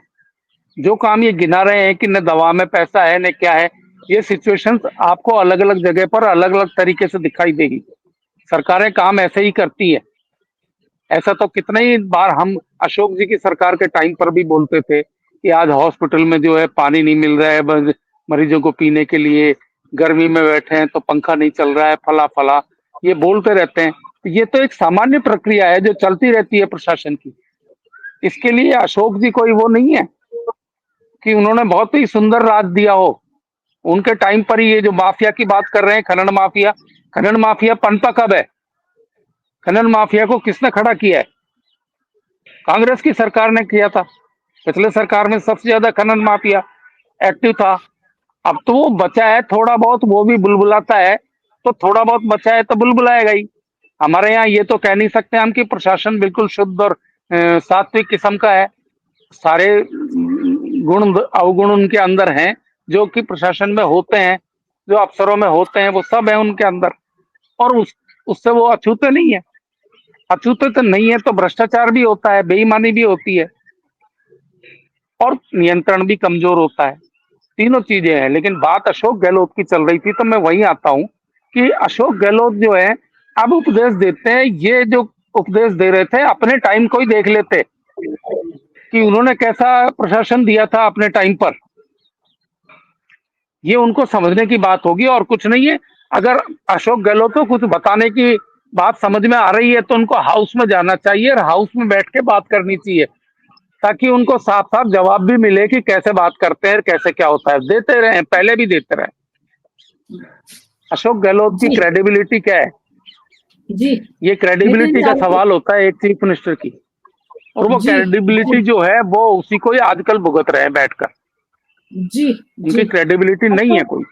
जो काम ये गिना रहे हैं कि न दवा में पैसा है न क्या है, ये सिचुएशंस आपको अलग अलग जगह पर अलग अलग तरीके से दिखाई देगी। सरकारें काम ऐसे ही करती है। ऐसा तो कितने ही बार हम अशोक जी की सरकार के टाइम पर भी बोलते थे कि आज हॉस्पिटल में जो है पानी नहीं मिल रहा है मरीजों को पीने के लिए, गर्मी में बैठे हैं तो पंखा नहीं चल रहा है, फला फला ये बोलते रहते हैं। ये तो एक सामान्य प्रक्रिया है जो चलती रहती है प्रशासन की। इसके लिए अशोक जी कोई वो नहीं है कि उन्होंने बहुत ही सुंदर राज दिया हो। उनके टाइम पर ही ये जो माफिया की बात कर रहे हैं, खनन माफिया पनपा कब है? खनन माफिया को किसने खड़ा किया है? कांग्रेस की सरकार ने किया था। पिछले सरकार में सबसे ज्यादा खनन माफिया एक्टिव था। अब तो वो बचा है थोड़ा बहुत, वो भी बुलबुलाता है, तो थोड़ा बहुत बचा है तो बुलबुलाएगा ही। हमारे यहाँ ये तो कह नहीं सकते हम कि प्रशासन बिल्कुल शुद्ध और सात्विक किस्म का है। सारे गुण अवगुण उनके अंदर हैं जो कि प्रशासन में होते हैं, जो अफसरों में होते हैं, वो सब है उनके अंदर। और उससे वो अछूते नहीं है। अछूते तो नहीं है तो भ्रष्टाचार भी होता है, बेईमानी भी होती है और नियंत्रण भी कमजोर होता है। तीनों चीजें हैं। लेकिन बात अशोक गहलोत की चल रही थी तो मैं वहीं आता हूं कि अशोक गहलोत जो है अब उपदेश देते हैं। ये जो उपदेश दे रहे थे अपने टाइम को ही देख लेते कि उन्होंने कैसा प्रशासन दिया था अपने टाइम पर। ये उनको समझने की बात होगी और कुछ नहीं है। अगर अशोक गहलोत को कुछ बताने की बात समझ में आ रही है तो उनको हाउस में जाना चाहिए और हाउस में बैठ के बात करनी चाहिए, ताकि उनको साफ साफ जवाब भी मिले कि कैसे बात करते हैं, कैसे क्या होता है। देते रहे, पहले भी देते रहे। अशोक गहलोत की
जी
क्रेडिबिलिटी क्या है?
जी
ये
नितिन
क्रेडिबिलिटी का
जावेद
सवाल होता है एक चीफ मिनिस्टर की, और वो
जी जी
क्रेडिबिलिटी जो है वो उसी को ही आजकल भुगत रहे हैं बैठकर।
जी जी
उनकी क्रेडिबिलिटी नहीं है
अशोक
कोई।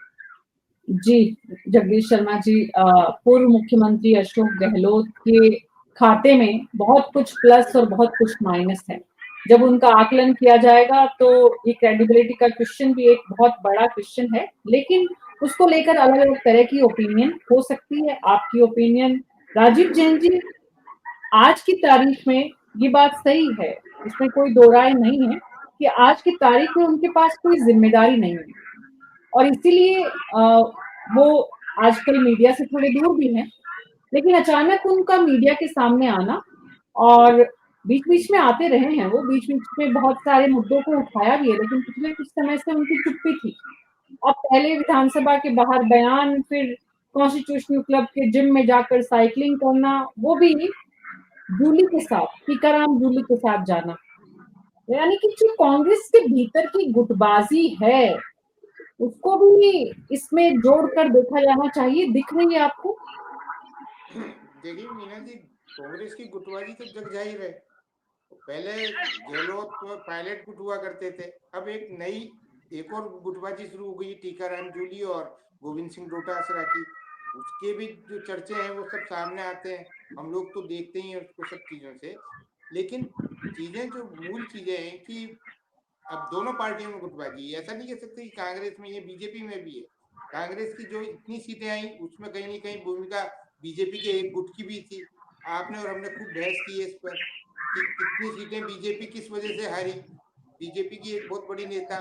जी जगदीश शर्मा जी, पूर्व मुख्यमंत्री अशोक गहलोत के खाते में बहुत कुछ प्लस और बहुत कुछ माइनस है। जब उनका आकलन किया जाएगा तो ये क्रेडिबिलिटी का क्वेश्चन भी एक बहुत बड़ा क्वेश्चन है, लेकिन उसको लेकर अलग अलग तरह की ओपिनियन हो सकती है। आपकी ओपिनियन राजीव जैन जी, आज की तारीख में ये बात सही है, इसमें कोई दो राय नहीं है कि आज की तारीख में उनके पास कोई जिम्मेदारी नहीं है और इसीलिए वो आजकल मीडिया से थोड़े दूर भी हैं। लेकिन अचानक उनका मीडिया के सामने आना और बीच-बीच में आते रहे हैं, वो बीच-बीच में बहुत सारे मुद्दों को उठाया भी है, लेकिन पिछले कुछ समय से उनकी चुप्पी थी। अब पहले विधानसभा के बाहर बयान, फिर कॉन्स्टिट्यूशनल क्लब के जिम में जाकर साइक्लिंग करना, वो भी जूली के साथ, टीकाराम जूली के साथ जाना। यानी कि जो कांग्रेस के भीतर की गुटबाजी है, उसको भी इसमें जोड़कर देखा जाना चाहिए। दिख रही है आपको?
देखिए मीना जी, कांग्रेस की गुटबाजी तो जग जाहिर है। पहले गहलोत तो पायलट गुट हुआ करते थे, अब एक और गुटबाजी शुरू हो गई, टीकाराम जूली और गोविंद सिंह डोटासरा की। उसके भी जो चर्चे हैं वो सब सामने आते हैं, हम लोग तो देखते ही हैं उसको सब चीजों से। लेकिन चीजें जो मूल चीजें हैं कि अब दोनों पार्टियों में गुटबाजी है। ऐसा नहीं कह सकते कि कांग्रेस में, ये बीजेपी में भी है। कांग्रेस की जो इतनी सीटें आई उसमें कहीं ना कहीं भूमिका बीजेपी के एक गुट की भी थी। आपने और हमने खूब बहस की है इस पर कि कितनी सीटें बीजेपी किस वजह से हारी। बीजेपी की एक बहुत बड़ी नेता,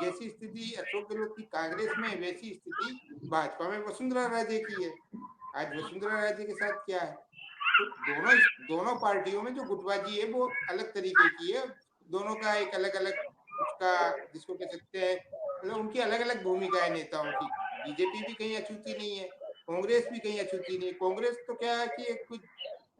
जैसी स्थिति अशोक गहलोत की कांग्रेस में, वैसी स्थिति भाजपा में वसुंधरा राजे की है। आज वसुंधरा राजे के साथ क्या है? तो दोनों दोनों पार्टियों में जो गुटबाजी है वो अलग तरीके की है। दोनों का एक अलग अलग उसका, जिसको कह सकते हैं, मतलब उनकी अलग अलग भूमिकाएं नेताओं की। बीजेपी भी कहीं अछूती नहीं है, कांग्रेस भी कहीं अछूती नहीं है। कांग्रेस तो क्या है कि एक कुछ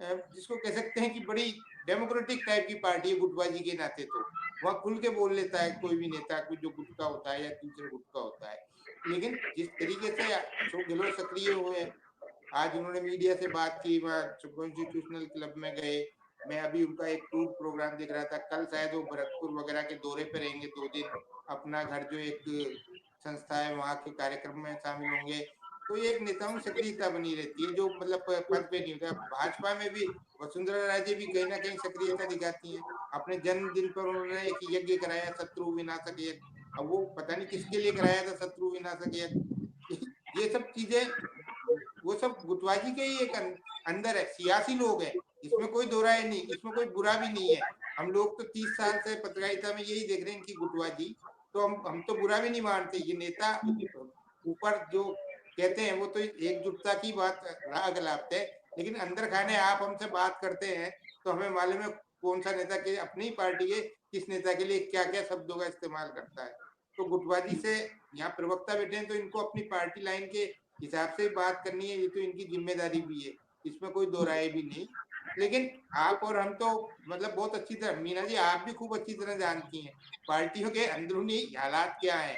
जिसको कह सकते हैं कि बड़ी डेमोक्रेटिक टाइप की पार्टी है गुटबाजी के नाते। तो वह खुल के बोल लेता है कोई भी नेता, कोई जो गुट का होता है या दूसरे गुट का होता है। लेकिन जिस तरीके से अशोक गहलोत सक्रिय हुए, आज उन्होंने मीडिया से बात की, वह कॉन्स्टिट्यूशनल क्लब में गए। मैं अभी उनका एक टूर प्रोग्राम देख रहा था, कल शायद वो भरतपुर वगैरह के दौरे पे रहेंगे 2 दिन। अपना घर जो एक संस्था है वहाँ के कार्यक्रम में शामिल होंगे। तो ये एक नेताओं में सक्रियता बनी रहती है, जो मतलब पद पे नहीं होता। भाजपा में भी वसुंधरा राजे भी कहीं ना कहीं सक्रियता दिखाती हैं। अपने जन्मदिन पर उन्होंने एक यज्ञ कराया, शत्रु विनाशक यज्ञ। अब वो पता नहीं किसके लिए कराया था शत्रु विनाशक ये सब चीजें, वो सब गुटबाजी के ही एक अंदर है, सियासी लोग हैं, इसमें कोई दो राय नहीं, इसमें कोई बुरा भी नहीं है। हम लोग तो 30 साल से पत्रकारिता में यही देख रहे हैं इनकी गुटबाजी, तो हम तो बुरा भी नहीं मानते। ये नेता ऊपर जो कहते हैं वो तो एकजुटता की बात राग लाते हैं, लेकिन अंदर खाने आप हमसे बात करते हैं तो हमें मालूम है कौन सा नेता के अपनी ही पार्टी के किस नेता के लिए क्या क्या शब्दों का इस्तेमाल करता है। तो गुटबाजी से यहाँ प्रवक्ता बैठे हैं तो इनको अपनी पार्टी लाइन के हिसाब से बात करनी है, ये तो इनकी जिम्मेदारी भी है, इसमें कोई दो राय भी नहीं। लेकिन आप और हम तो मतलब बहुत अच्छी तरह, मीना जी आप भी खूब अच्छी तरह जानती हैं पार्टियों के अंदरूनी हालात क्या है,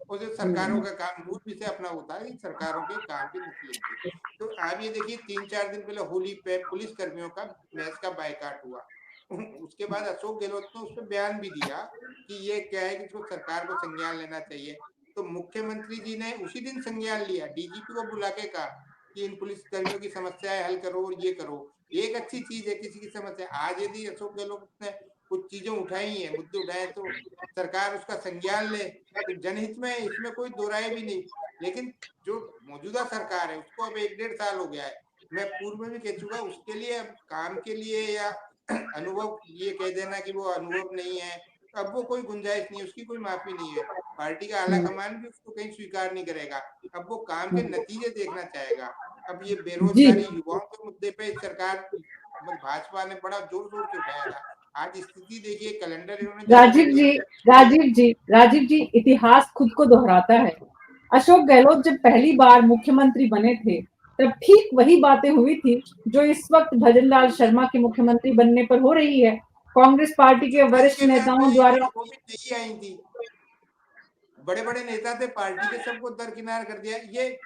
और जो सरकारों का काम मूल विषय अपना होता है सरकारों के काम के निकले। तो आप ये देखिए 3-4 दिन पहले होली पे पुलिस कर्मियों का मैच का बायकाट हुआ, उसके बाद अशोक गहलोत ने उस पर बयान भी दिया कि ये क्या है कि इसको सरकार को संज्ञान लेना चाहिए। तो मुख्यमंत्री जी ने उसी दिन संज्ञान लिया, डीजीपी को बुला के कहा कि इन पुलिस कर्मियों की समस्याएं हल करो और ये करो, एक अच्छी चीज है किसी की समस्या। आज यदि अशोक गहलोत ने कुछ चीजें उठाई हैं, मुद्दे उठाए, तो सरकार उसका संज्ञान ले, तो जनहित में इसमें कोई दो राय भी नहीं। लेकिन जो मौजूदा सरकार है उसको अब 1-1.5 साल हो गया है, मैं पूर्व में भी कह चुका, उसके लिए अब काम के लिए या अनुभव ये कह देना कि वो अनुभव नहीं है, अब वो कोई गुंजाइश नहीं है, उसकी कोई माफी नहीं है। पार्टी का आला कमान भी उसको कहीं स्वीकार नहीं करेगा, अब वो काम के नतीजे देखना चाहेगा। अब ये बेरोजगारी युवाओं के मुद्दे पे सरकार भाजपा ने बड़ा जोर शोर से उठाया था, आज स्थिति देखिए कैलेंडर इन्होंने
राजीव जी इतिहास खुद को दोहराता है। अशोक गहलोत जब पहली बार मुख्यमंत्री बने थे तब ठीक वही बातें हुई थी जो इस वक्त भजनलाल शर्मा के मुख्यमंत्री बनने पर हो रही है। कांग्रेस पार्टी के वरिष्ठ नेताओं द्वारा
नहीं आई थी, बड़े बड़े नेता थे पार्टी के, सबको दरकिनार कर दिया। ये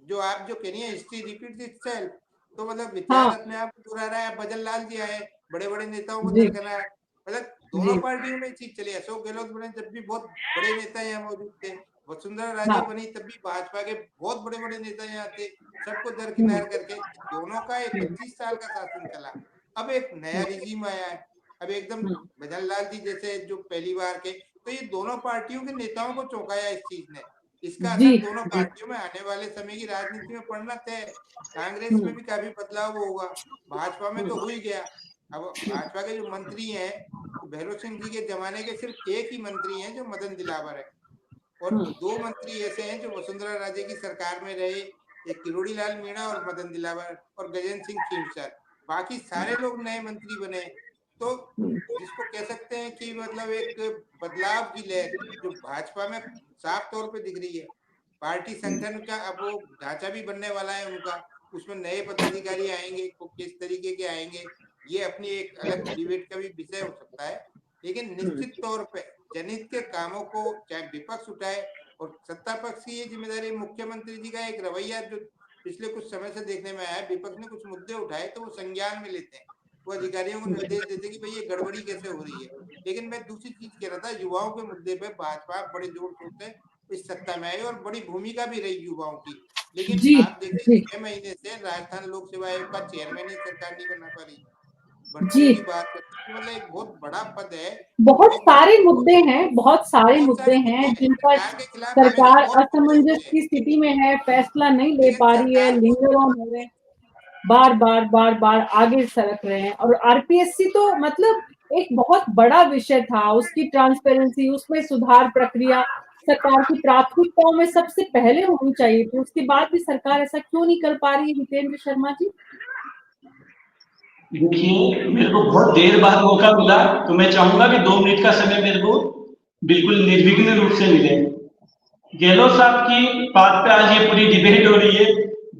जो आप जो कह रही है हिस्ट्री रिपीट्स इटसेल्फ, तो मतलब इतिहास अपने आप को दोहरा रहा है। भजनलाल जी आए, बड़े बड़े नेताओं को दरकिनार, मतलब दोनों पार्टियों में चीज चली। अशोक गहलोत बने जब भी बहुत बड़े नेता यहाँ मौजूद थे, वसुंधरा राजे बनी तब भी भाजपा के बहुत बड़े बड़े नेता यहाँ थे, सबको दरकिनार करके दोनों का एक 25 साल का शासन चला। अब एक नया रिजीम आया है, अब एकदम भजनलाल जी जैसे जो पहली बार के, तो ये दोनों पार्टियों के नेताओं को चौंकाया इस चीज ने। इसका असर दोनों पार्टियों में आने वाले समय की राजनीति में पड़ना तय। कांग्रेस में भी काफी बदलाव होगा, भाजपा में तो हो ही गया। अब भाजपा के जो मंत्री हैं, तो भैरव सिंह जी के जमाने के सिर्फ एक ही मंत्री हैं जो मदन दिलावर है, और 2 मंत्री ऐसे हैं जो वसुंधरा राजे की सरकार में रहे, एक किरोड़ी लाल मीणा और मदन दिलावर और गजेंद्र सिंह खींवसर, बाकी सारे लोग नए मंत्री बने। तो जिसको कह सकते हैं कि मतलब एक बदलाव की लहर जो भाजपा में साफ तौर पे दिख रही है। पार्टी संगठन का अब वो ढांचा भी बनने वाला है उनका, उसमें नए पदाधिकारी आएंगे, किस तरीके के आएंगे ये अपनी एक अलग डिबेट का भी विषय हो सकता है। लेकिन निश्चित तौर पे जनहित के कामों को चाहे विपक्ष उठाए और सत्ता पक्ष की ये जिम्मेदारी, मुख्यमंत्री जी का एक रवैया जो पिछले कुछ समय से देखने में आया है, विपक्ष ने कुछ मुद्दे उठाए तो वो संज्ञान में लेते हैं, वो अधिकारियों को निर्देश देते कि भाई ये गड़बड़ी कैसे हो रही है। लेकिन मैं दूसरी चीज कह रहा था, युवाओं के मुद्दे पे भाजपा बड़े जोर शोर से इस सत्ता में आई और बड़ी भूमिका भी रही युवाओं की। लेकिन आप देखिए 6 महीने से राजस्थान लोक सेवा आयोग का चेयरमैन ही सरकार नहीं बना पा रही।
जी,
की बात करते मतलब एक बहुत बड़ा पद है,
बहुत सारे मुद्दे हैं जिन पर सरकार असमंजस की स्थिति में है, फैसला नहीं ले पा रही है, लिंगर ऑन हो रहे हैं, बार आगे सरक रहे हैं। और आरपीएससी तो मतलब एक बहुत बड़ा विषय था, उसकी ट्रांसपेरेंसी, उसमें सुधार प्रक्रिया सरकार की प्राथमिकताओं में सबसे पहले होनी चाहिए थी, उसके बाद भी सरकार ऐसा क्यों नहीं कर पा रही है हितेंद्र शर्मा जी?
देखिए, मेरे को बहुत देर बाद मौका मिला, तो मैं चाहूंगा कि 2 मिनट का समय मेरे को बिल्कुल निर्विघ्न रूप से मिले। गहलोत साहब की बात पे आज ये पूरी डिबेट हो रही है।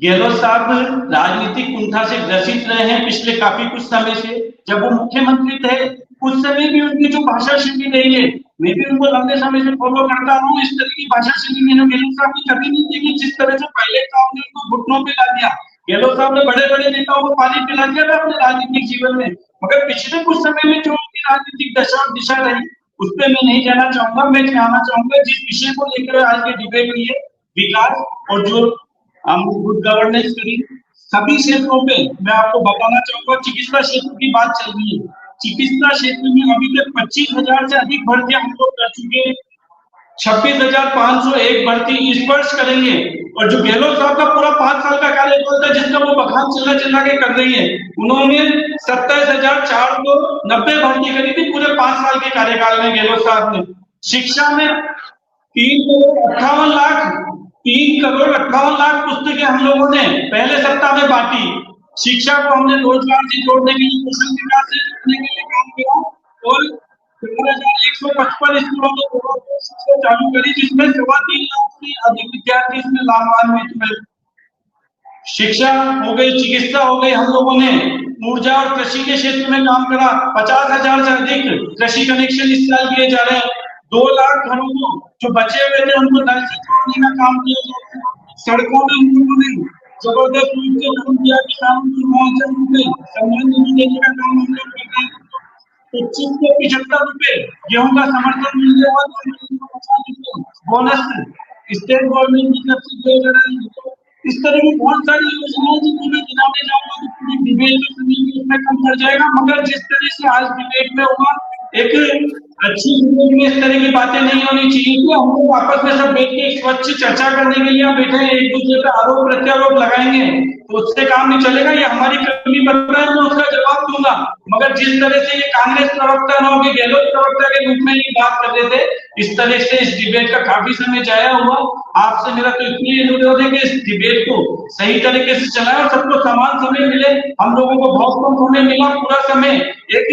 गहलोत साहब राजनीतिक कुंठा से ग्रसित रहे हैं पिछले काफी कुछ समय से। जब वो मुख्यमंत्री थे उस समय भी उनकी जो भाषा शैली रही है, मैं भी उनको लंबे समय से फॉलो करता हूँ, इस तरह की भाषा शैली मैंने गहलोत साहब की कभी नहीं देखी। जिस तरह से पहले काम ने उनको घुटनों पे ला दिया, गहलोत साहब ने बड़े बड़े नेताओं को पानी पिला दिया था अपने राजनीतिक जीवन में, मगर पिछले कुछ समय में जो उनकी राजनीतिक दशा और दिशा रही उस पर मैं नहीं जाना चाहूंगा। मैं कहना चाहूंगा जिस विषय को लेकर आज की डिबेट हुई है, विकास और जो गुड गवर्नेंस करी सभी क्षेत्रों पे, मैं आपको बताना चाहूंगा चिकित्सा क्षेत्र की बात चल रही है। चिकित्सा क्षेत्र में अभी तक 25,000 से अधिक भर्तियां हम लोग कर चुके हैं। 26,501 भर्ती स्पर्श करेंगे। और जो गहलोत साहब का पूरा 5 साल का कार्यकाल था जिसका वो बखान चिल्ला के कर रही है, उन्होंने 27,490 भर्ती करी थी पूरे 5 साल के कार्यकाल में गहलोत साहब ने। शिक्षा में 3 करोड़ 58 लाख पुस्तकें हम लोगों ने पहले सप्ताह में बांटी। शिक्षा को हमने रोजगार से जोड़ने के लिए, कौशल विकास से जोड़ने के लिए काम किया और 13,155 स्कूलों में शिक्षा चालू करी, जिसमें 3.25 लाख से अधिक विद्यार्थी इसमें लाभान्वित हुए। शिक्षा हो गई, चिकित्सा हो गई, हम लोगों ने ऊर्जा और कृषि के क्षेत्र में काम करा। 50,000 से अधिक कृषि कनेक्शन इस साल दिए जा रहे हैं। 2 लाख घरों को जो बचे हुए थे उनको नल से जोड़ने का काम किया जा रहा है। सड़कों में हम लोगों ने जबरदस्त रूप से काम किया। किसानों को 9,000 रुपए सम्मान निधि देने का काम हम लोग कर रहे हैं। 2575 रुपए गेहूं का समर्थन मूल्य और 50 रुपए बोनस स्टेट गवर्नमेंट की तरफ से दिए जा रहे हैं। इस तरह की बहुत सारी योजनाएं जिनको मैं गिनाने जाऊंगा तो पूरी डिबेट का समय इसमें कम पड़ जाएगा। मगर जिस तरह से आज डिबेट में हुआ, एक अच्छी डिबेट में इस तरह की बातें नहीं होनी चाहिए कि हम लोग आपस में सब बैठ के एक स्वच्छ चर्चा करने के लिए बैठे हैं, एक दूसरे पे आरोप प्रत्यारोप लगाएंगे तो उससे काम नहीं चलेगा। ये हमारी कमी पड़ रहा है, मैं उसका जवाब दूंगा। मगर जिस तरह से ये कांग्रेस प्रवक्ता न होगी, गहलोत प्रवक्ता के रूप में ये बात कर रहे थे, इस तरह से इस डिबेट का काफी समय जाया हुआ। आपसे मेरा तो इसलिए अनुरोध है कि इस डिबेट को सही तरीके से चलाएं और सबको समान समय मिले। हम लोगों को बहुत कम समय मिला, पूरा समय एक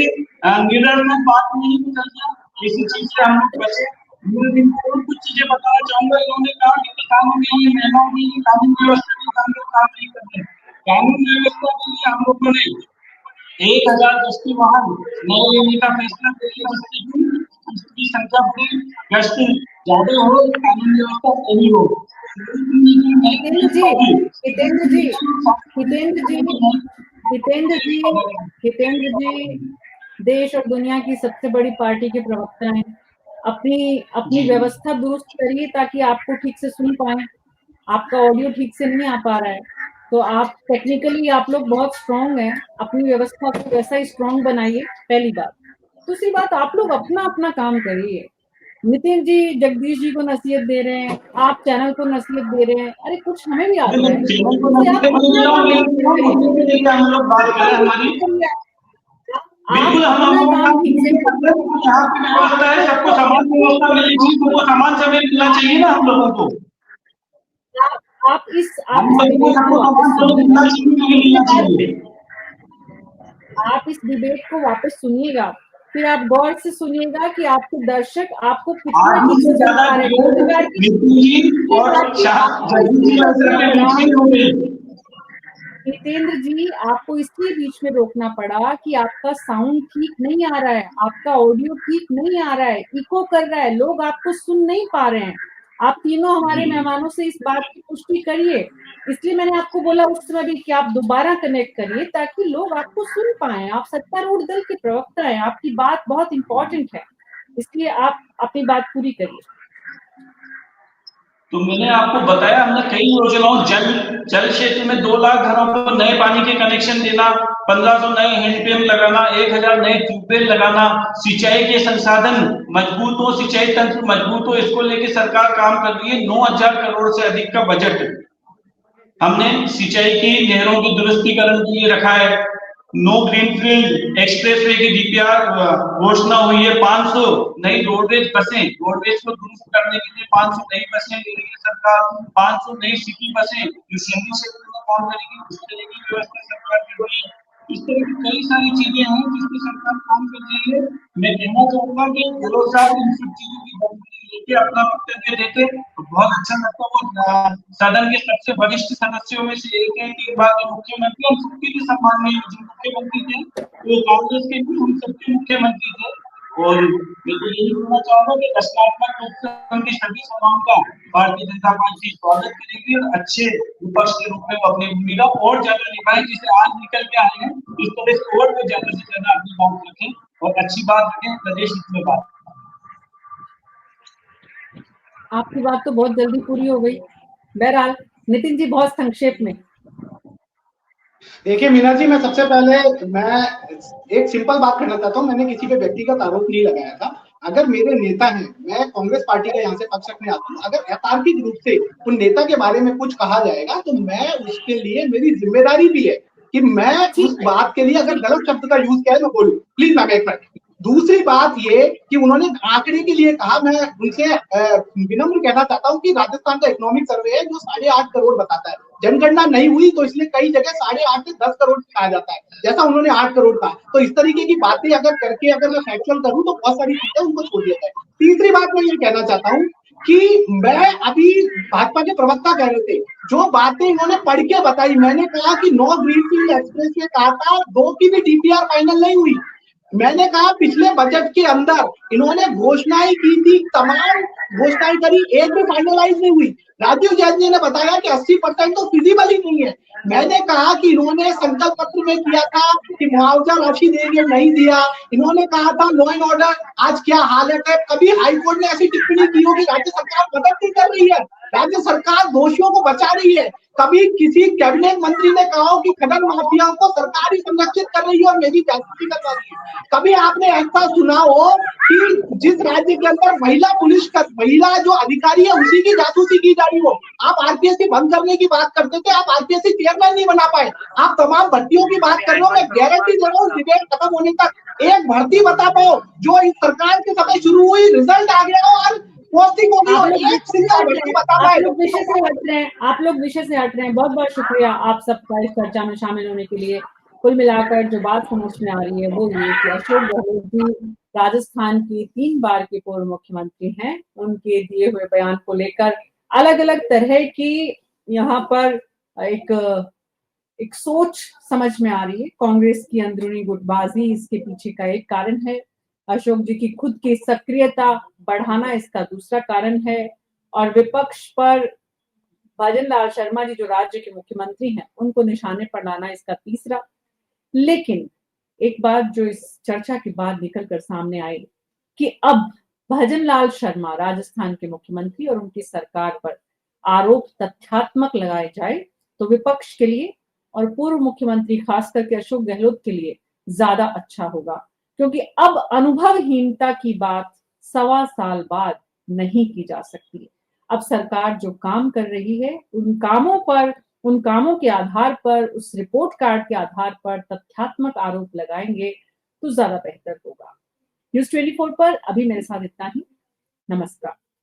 निरर्थक बात नहीं चल गया, इसी चीज से हम लोग बचे। मैं और कुछ चीजें बताना चाहूंगा। इन्होंने कहा कि किसानों के लिए, महिलाओं के लिए कानून व्यवस्था के लिए हम लोग काम नहीं कर रहे। कानून व्यवस्था के लिए हम लोगों ने 1,000 गश्ती वाहन नए लेने का फैसला किया, जिसकी संख्या बढ़े, गश्ती ज्यादा हो, कानून व्यवस्था सही हो।
हितेंद्र जी देश और दुनिया की सबसे बड़ी पार्टी के प्रवक्ता हैं। अपनी व्यवस्था दुरुस्त करिए ताकि आपको ठीक से सुन पाए। आपका ऑडियो ठीक से नहीं आ पा रहा है, तो आप टेक्निकली आप लोग बहुत स्ट्रांग हैं, अपनी व्यवस्था को वैसा ही स्ट्रांग बनाइए, पहली बात। दूसरी बात, आप लोग अपना अपना काम करिए। नितिन जी जगदीश जी को नसीहत दे रहे हैं, आप चैनल को नसीहत दे रहे हैं, अरे कुछ हमें भी आता है।
बिल्कुल हम यहाँ पे व्यवस्था है, सबको समान व्यवस्था मिलनी चाहिए, सबको समान समय मिलना चाहिए ना हम लोगों को।
आप इस डिबेट को वापस सुनिएगा, फिर आप गौर से सुनिएगा कि आपके दर्शक आपको कितना ठीक से समझ पा रहे हैं। हितेंद्र जी, आपको इसलिए बीच में रोकना पड़ा कि आपका साउंड ठीक नहीं आ रहा है, आपका ऑडियो ठीक नहीं आ रहा है, इको कर रहा है, लोग आपको सुन नहीं पा रहे हैं। आप तीनों हमारे मेहमानों से इस बात की पुष्टि करिए, इसलिए मैंने आपको बोला उस समय भी कि आप दोबारा कनेक्ट करिए ताकि लोग आपको सुन पाए। आप सत्तारूढ़ दल के प्रवक्ता हैं, आपकी बात बहुत इंपॉर्टेंट है, इसलिए आप अपनी बात पूरी करिए।
तो मैंने आपको बताया, हमने कई योजनाओं, जल क्षेत्र में 2 लाख घरों को नए पानी के कनेक्शन देना, 1500 नए हैंडपंप लगाना, 1,000 नए ट्यूबवेल लगाना, सिंचाई के संसाधन मजबूत हो, सिंचाई तंत्र मजबूत हो, इसको लेके सरकार काम कर रही है। 9,000 करोड़ से अधिक का बजट हमने सिंचाई की नहरों की दुरुस्तीकरण के लिए रखा है। नो ग्रीनफील्ड एक्सप्रेसवे की डीपीआर घोषणा हुई है। 500 नई रोडवेज बसें, रोडवेज को दुरुस्त करने के लिए 500 नई बसें ले रही है सरकार। 500 नई सिटी बसें जो शहरी क्षेत्र में काम करेगी, उस तरह की व्यवस्था सरकार कर रही है। इस तरह की कई सारी चीजें हैं जिसपे सरकार काम कर रही है। मैं कहना चाहूंगा कि गहलोत साहब इन सब चीजों की जानकारी लेके अपना वक्तव्य देते तो बहुत अच्छा लगता। वो सदन के सबसे वरिष्ठ सदस्यों में से एक है, 3 बार के मुख्यमंत्री, हम सबके लिए सम्माननीय मुख्यमंत्री थे, वो कांग्रेस के भी हम सबके मुख्यमंत्री थे। और मैं तो यही कहना चाहूंगा कि रचनात्मक रूप से उनकी सभी सभाओं का भारतीय जनता पार्टी स्वागत करेगी और अच्छे विपक्ष के रूप में वो अपनी भूमिका और ज्यादा निभाए, जिसे आज निकल के आए हैं इस तरह से और भी ज्यादा से ज्यादा अपनी बात रखें और अच्छी बात रखें, प्रदेश हित में बात।
आपकी बात तो बहुत जल्दी पूरी हो गई। बहरहाल नितिन जी बहुत संक्षेप में।
देखिए मीना जी, मैं सबसे पहले एक सिंपल बात करना चाहता हूँ। मैंने किसी पे व्यक्तिगत आरोप नहीं लगाया था, अगर मेरे नेता हैं, मैं कांग्रेस पार्टी का यहाँ से पक्ष रखने आता हूँ, अगर अतार्किक रूप से उन नेता के बारे में कुछ कहा जाएगा तो मैं उसके लिए, मेरी जिम्मेदारी भी है कि मैं उस बात के लिए अगर गलत शब्द का यूज किया है मैं बोलूं। प्लीज मैम एक मिनट। दूसरी बात ये कि उन्होंने आंकड़े के लिए कहा, मैं उनसे विनम्र कहना चाहता हूँ कि राजस्थान का इकोनॉमिक सर्वे है जो 8.5 करोड़ बताता है, जनगणना नहीं हुई तो इसलिए कई जगह 8.5 से 10 करोड़ कहा जाता है, जैसा उन्होंने 8 करोड़ कहा। तो इस तरीके की बातें अगर करके अगर मैं फैक्चुअल करूं तो बहुत सारी चीजें उनको छोड़ दिया जाए। तीसरी बात मैं ये कहना चाहता हूँ कि मैं अभी भाजपा के प्रवक्ता कह रहे थे, जो बातें इन्होंने पढ़ के बताई, मैंने कहा कि 9 ग्रीनफील्ड एक्सप्रेस में कहा था 2 की भी डीपीआर फाइनल नहीं हुई। मैंने कहा पिछले बजट के अंदर इन्होंने घोषणाएं की थी, तमाम घोषणाएं करी, एक भी फाइनलाइज नहीं हुई। राजीव जैन जी ने बताया कि 80% तो फिजिबल ही नहीं है। मैंने कहा कि इन्होंने संकल्प पत्र में किया था कि मुआवजा राशि देंगे, नहीं दिया। इन्होंने कहा था लॉ एंड ऑर्डर, आज क्या हालत है। कभी हाईकोर्ट ने ऐसी टिप्पणी की हो कि राज्य सरकार मदद नहीं कर रही है, राज्य सरकार दोषियों को बचा रही है। कभी किसी कैबिनेट मंत्री ने कहा हो कि खनन माफियाओं को सरकार ही संरक्षित कर रही है और मेरी जासूसी कर रही है। कभी आपने ऐसा सुना हो कि जिस राज्य के अंदर महिला जो अधिकारी है उसी की जासूसी की जा रही हो। आप आरपीएससी बंद करने की बात करते थे, आप आरपीएससी चेयरमैन नहीं बना पाए। आप तमाम भर्तियों की बात कर रहे हो, मैं गारंटी दे रहा हूँ डिबेट खत्म होने तक एक भर्ती बता पाओ जो इस सरकार के समय शुरू हुई, रिजल्ट आ गया और पोस्टिंग होगी और एक सिंगल भर्ती बता पाए।
आप लोग विषय से हट रहे हैं, आप लोग विषय से हट रहे हैं। बहुत बहुत शुक्रिया आप सबका इस चर्चा में शामिल होने के लिए। कुल मिलाकर जो बात समझ में आ रही है वो ये कि अशोक गहलोत जी राजस्थान की 3 बार के पूर्व मुख्यमंत्री हैं। उनके दिए हुए बयान को लेकर अलग अलग तरह की यहाँ पर एक सोच समझ में आ रही है। कांग्रेस की अंदरूनी गुटबाजी इसके पीछे का एक कारण है, अशोक जी की खुद की सक्रियता बढ़ाना इसका दूसरा कारण है, और विपक्ष पर भजन लाल शर्मा जी जो राज्य के मुख्यमंत्री हैं उनको निशाने पर लाना इसका तीसरा। लेकिन एक बात जो इस चर्चा के बाद निकल कर सामने आई कि अब भजन लाल शर्मा राजस्थान के मुख्यमंत्री और उनकी सरकार पर आरोप तथ्यात्मक लगाए जाए तो विपक्ष के लिए और पूर्व मुख्यमंत्री खास करके अशोक गहलोत के लिए ज्यादा अच्छा होगा, क्योंकि अब अनुभवहीनता की बात 1.25 साल बाद नहीं की जा सकती। अब सरकार जो काम कर रही है उन कामों के आधार पर, उस रिपोर्ट कार्ड के आधार पर तथ्यात्मक आरोप लगाएंगे तो ज्यादा बेहतर होगा। न्यूज़ 24 पर अभी मेरे साथ इतना ही। नमस्कार।